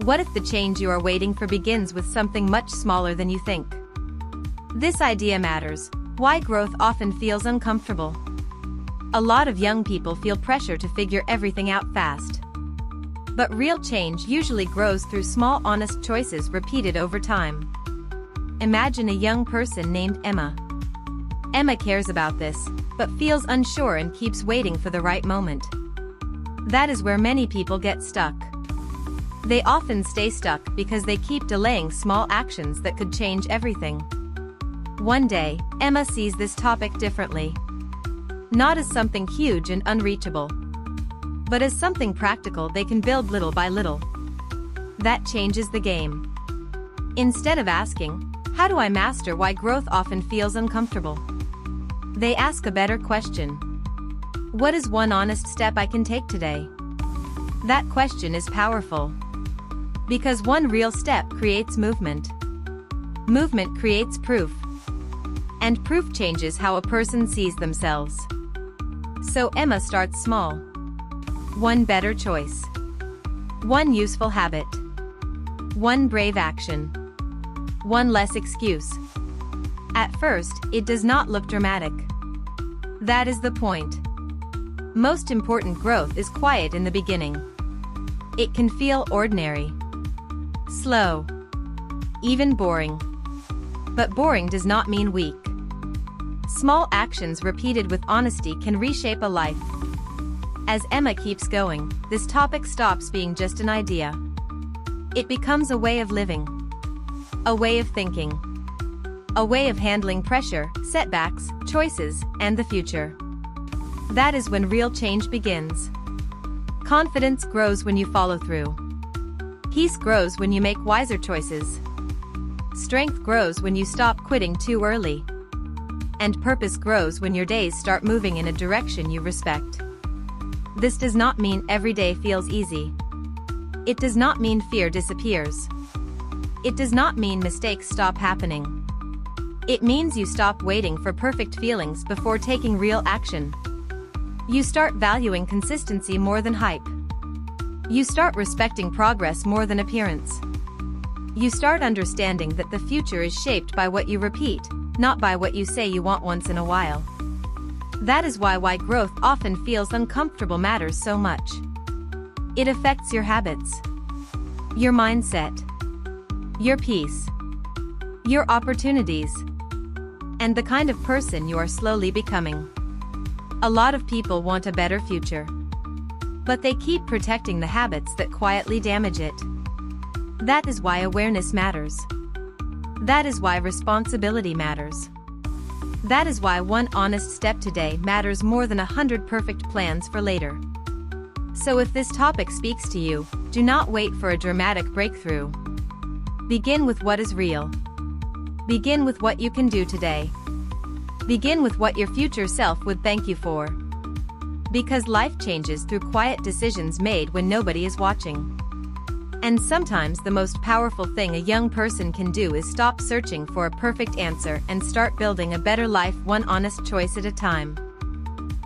What if the change you are waiting for begins with something much smaller than you think? This idea matters. Why growth often feels uncomfortable. A lot of young people feel pressure to figure everything out fast. But real change usually grows through small honest choices repeated over time. Imagine a young person named Emma. Emma cares about this, but feels unsure and keeps waiting for the right moment. That is where many people get stuck. They often stay stuck because they keep delaying small actions that could change everything. One day, Emma sees this topic differently. Not as something huge and unreachable, but as something practical they can build little by little. That changes the game. Instead of asking, "How do I master why growth often feels uncomfortable?" they ask a better question. What is one honest step I can take today? That question is powerful. Because one real step creates movement. Movement creates proof. And proof changes how a person sees themselves. So Emma starts small. One better choice. One useful habit. One brave action. One less excuse. At first, it does not look dramatic. That is the point. Most important growth is quiet in the beginning. It can feel ordinary, slow, even boring. But boring does not mean weak. Small actions repeated with honesty can reshape a life. As Emma keeps going, this topic stops being just an idea. It becomes a way of living. A way of thinking. A way of handling pressure, setbacks, choices, and the future. That is when real change begins. Confidence grows when you follow through. Peace grows when you make wiser choices. Strength grows when you stop quitting too early. And purpose grows when your days start moving in a direction you respect. This does not mean every day feels easy. It does not mean fear disappears. It does not mean mistakes stop happening. It means you stop waiting for perfect feelings before taking real action. You start valuing consistency more than hype. You start respecting progress more than appearance. You start understanding that the future is shaped by what you repeat, not by what you say you want once in a while. That is why growth often feels uncomfortable matters so much. It affects your habits, your mindset, your peace, your opportunities, and the kind of person you are slowly becoming. A lot of people want a better future, but they keep protecting the habits that quietly damage it. That is why awareness matters. That is why responsibility matters. That is why one honest step today matters more than 100 perfect plans for later. So if this topic speaks to you, do not wait for a dramatic breakthrough. Begin with what is real. Begin with what you can do today. Begin with what your future self would thank you for. Because life changes through quiet decisions made when nobody is watching. And sometimes the most powerful thing a young person can do is stop searching for a perfect answer and start building a better life one honest choice at a time.